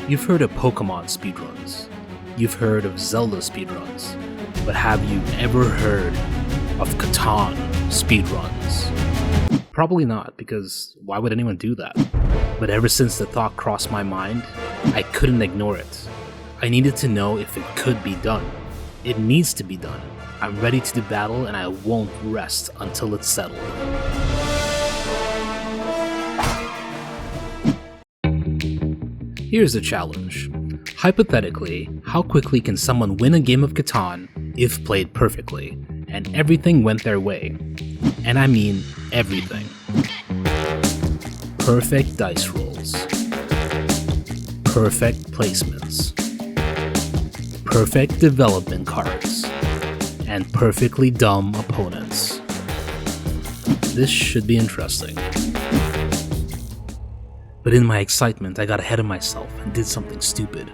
You've heard of Pokemon speedruns. You've heard of Zelda speedruns. But have you ever heard of Catan speedruns? Probably not, because why would anyone do that? But ever since the thought crossed my mind, I couldn't ignore it. I needed to know if it could be done. It needs to be done. I'm ready to do battle, and I won't rest until it's settled. Here's the challenge. Hypothetically, how quickly can someone win a game of Catan if played perfectly, and everything went their way? And I mean everything. Perfect dice rolls. Perfect placements. Perfect development cards. And perfectly dumb opponents. This should be interesting. But in my excitement, I got ahead of myself and did something stupid.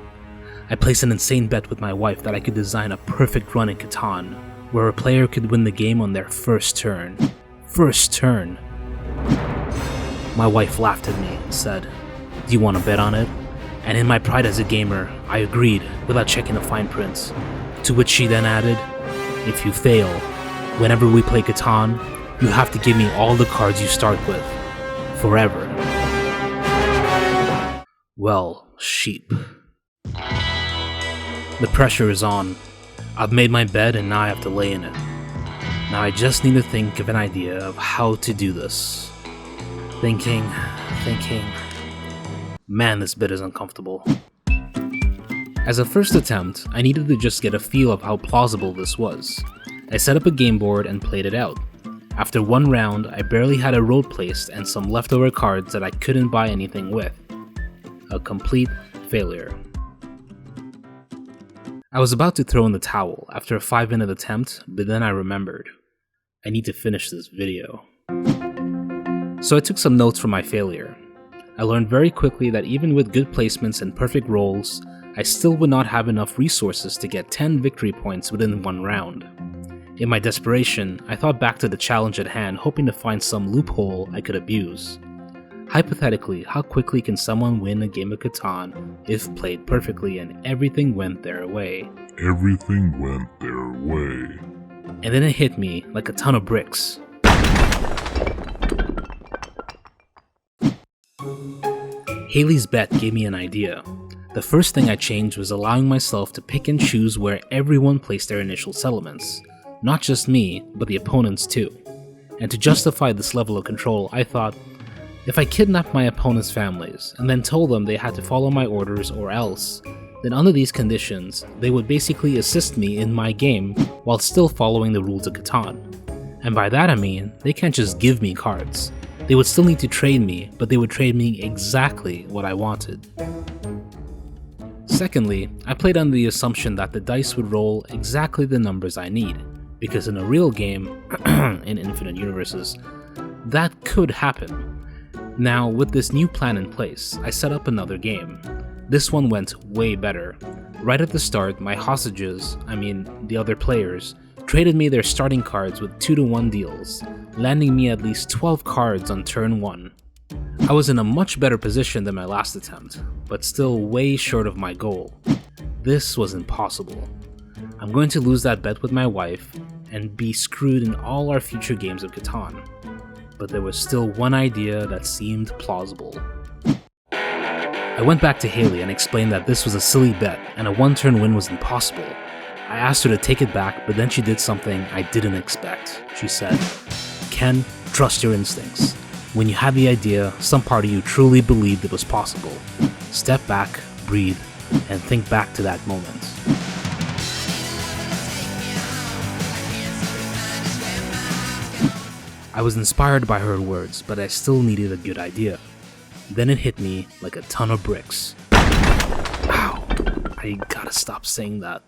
I placed an insane bet with my wife that I could design a perfect run in Catan, where a player could win the game on their first turn. First turn! My wife laughed at me and said, "Do you want to bet on it?" And in my pride as a gamer, I agreed without checking the fine print. To which she then added, "If you fail, whenever we play Catan, you have to give me all the cards you start with. Forever." Well, sheep. The pressure is on. I've made my bed and now I have to lay in it. Now I just need to think of an idea of how to do this. Thinking. Man, this bit is uncomfortable. As a first attempt, I needed to just get a feel of how plausible this was. I set up a game board and played it out. After one round, I barely had a road placed and some leftover cards that I couldn't buy anything with. A complete failure. I was about to throw in the towel after a 5-minute attempt, but then I remembered. I need to finish this video. So I took some notes from my failure. I learned very quickly that even with good placements and perfect rolls, I still would not have enough resources to get 10 victory points within one round. In my desperation, I thought back to the challenge at hand, hoping to find some loophole I could abuse. Hypothetically, how quickly can someone win a game of Catan if played perfectly and everything went their way? Everything went their way. And then it hit me like a ton of bricks. Haley's bet gave me an idea. The first thing I changed was allowing myself to pick and choose where everyone placed their initial settlements. Not just me, but the opponents too. And to justify this level of control, I thought, if I kidnapped my opponents' families and then told them they had to follow my orders or else, then under these conditions, they would basically assist me in my game while still following the rules of Catan. And by that I mean, they can't just give me cards. They would still need to trade me, but they would trade me exactly what I wanted. Secondly, I played under the assumption that the dice would roll exactly the numbers I need, because in a real game, in Infinite Universes, that could happen. Now, with this new plan in place, I set up another game. This one went way better. Right at the start, my hostages, the other players, traded me their starting cards with 2-to-1 deals, landing me at least 12 cards on turn 1. I was in a much better position than my last attempt, but still way short of my goal. This was impossible. I'm going to lose that bet with my wife, and be screwed in all our future games of Catan. But there was still one idea that seemed plausible. I went back to Haley and explained that this was a silly bet and a one-turn win was impossible. I asked her to take it back, but then she did something I didn't expect. She said, "Ken, trust your instincts. When you had the idea, some part of you truly believed it was possible. Step back, breathe, and think back to that moment." I was inspired by her words, but I still needed a good idea. Then it hit me like a ton of bricks. Ow, I gotta stop saying that.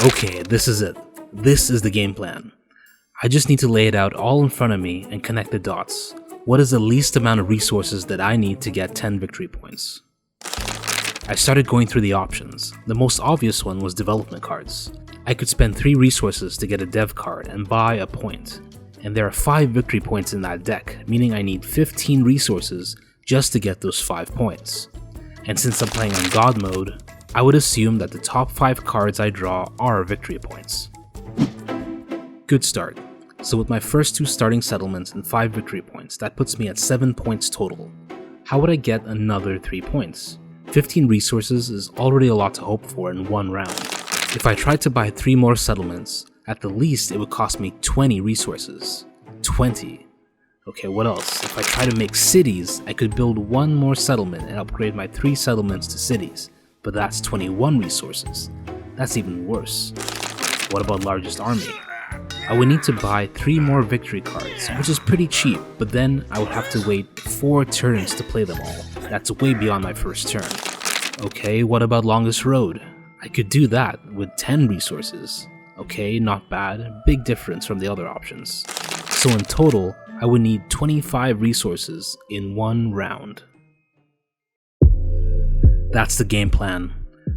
Okay, this is it. This is the game plan. I just need to lay it out all in front of me and connect the dots. What is the least amount of resources that I need to get 10 victory points? I started going through the options. The most obvious one was development cards. I could spend 3 resources to get a dev card and buy a point. and there are 5 victory points in that deck, meaning I need 15 resources just to get those 5 points. And since I'm playing on God mode, I would assume that the top 5 cards I draw are victory points. Good start. So with my first 2 starting settlements and 5 victory points, that puts me at 7 points total. How would I get another 3 points? 15 resources is already a lot to hope for in one round. If I tried to buy 3 more settlements, at the least it would cost me 20 resources. 20. Okay, what else? If I try to make cities, I could build 1 more settlement and upgrade my 3 settlements to cities, but that's 21 resources. That's even worse. What about largest army? I would need to buy 3 more victory cards, which is pretty cheap, but then I would have to wait 4 turns to play them all. That's way beyond my first turn. Okay, what about longest road? I could do that with 10 resources. Okay, not bad, big difference from the other options. So in total, I would need 25 resources in 1 round. That's the game plan.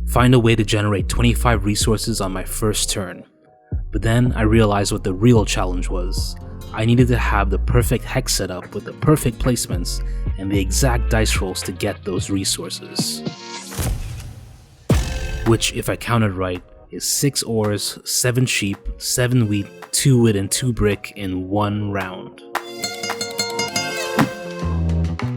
Find a way to generate 25 resources on my first turn. But then I realized what the real challenge was. I needed to have the perfect hex setup with the perfect placements and the exact dice rolls to get those resources. Which, if I counted right, is 6 ores, 7 sheep, 7 wheat, 2 wood and 2 brick in 1 round.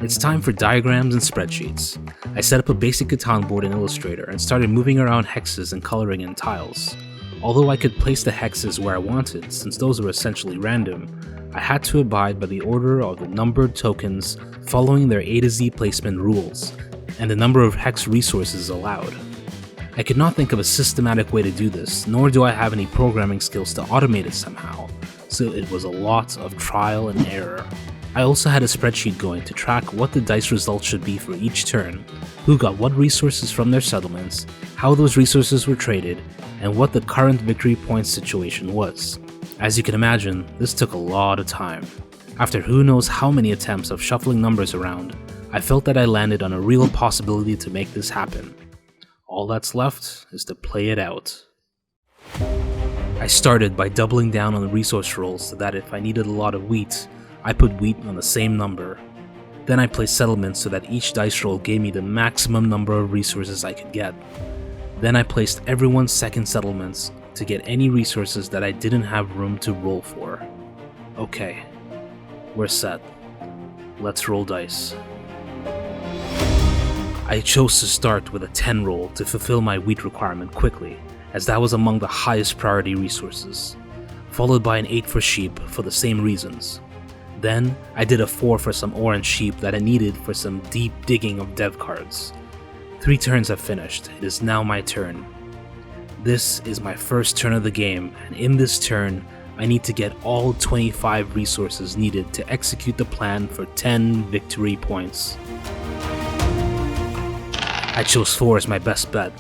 It's time for diagrams and spreadsheets. I set up a basic Catan board in Illustrator and started moving around hexes and coloring in tiles. Although I could place the hexes where I wanted, since those were essentially random, I had to abide by the order of the numbered tokens following their A to Z placement rules, and the number of hex resources allowed. I could not think of a systematic way to do this, nor do I have any programming skills to automate it somehow, so it was a lot of trial and error. I also had a spreadsheet going to track what the dice results should be for each turn, who got what resources from their settlements, how those resources were traded, and what the current victory points situation was. As you can imagine, this took a lot of time. After who knows how many attempts of shuffling numbers around, I felt that I landed on a real possibility to make this happen. All that's left is to play it out. I started by doubling down on the resource rolls so that if I needed a lot of wheat, I put wheat on the same number. Then I placed settlements so that each dice roll gave me the maximum number of resources I could get. Then I placed everyone's second settlements to get any resources that I didn't have room to roll for. Okay, we're set. Let's roll dice. I chose to start with a 10 roll to fulfill my wheat requirement quickly, as that was among the highest priority resources, followed by an 8 for sheep for the same reasons. Then I did a 4 for some ore and sheep that I needed for some deep digging of dev cards. 3 turns have finished, it is now my turn. This is my first turn of the game, and in this turn, I need to get all 25 resources needed to execute the plan for 10 victory points. I chose 4 as my best bet.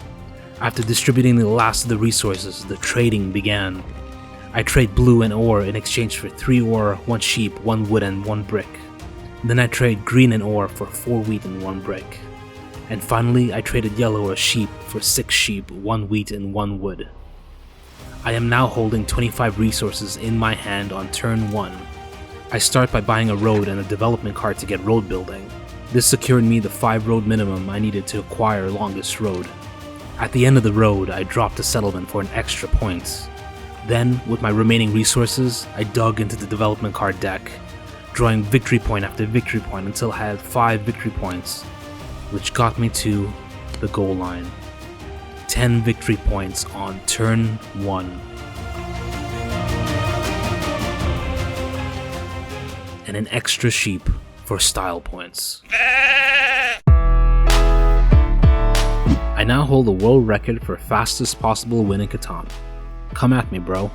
After distributing the last of the resources, the trading began. I trade blue and ore in exchange for 3 ore, 1 sheep, 1 wood and 1 brick. Then I trade green and ore for 4 wheat and 1 brick. And finally, I traded yellow or sheep for 6 sheep, 1 wheat and 1 wood. I am now holding 25 resources in my hand on turn 1. I start by buying a road and a development card to get road building. This secured me the 5 road minimum I needed to acquire longest road. At the end of the road, I dropped a settlement for an extra point. Then, with my remaining resources, I dug into the development card deck, drawing victory point after victory point until I had 5 victory points, which got me to the goal line. 10 victory points on turn 1. And an extra sheep for style points. I now hold the world record for fastest possible win in Catan. Come at me, bro.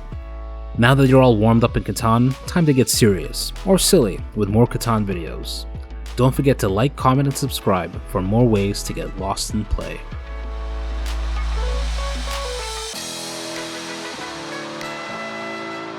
Now that you're all warmed up in Catan, time to get serious, or silly, with more Catan videos. Don't forget to like, comment, and subscribe for more ways to get lost in play.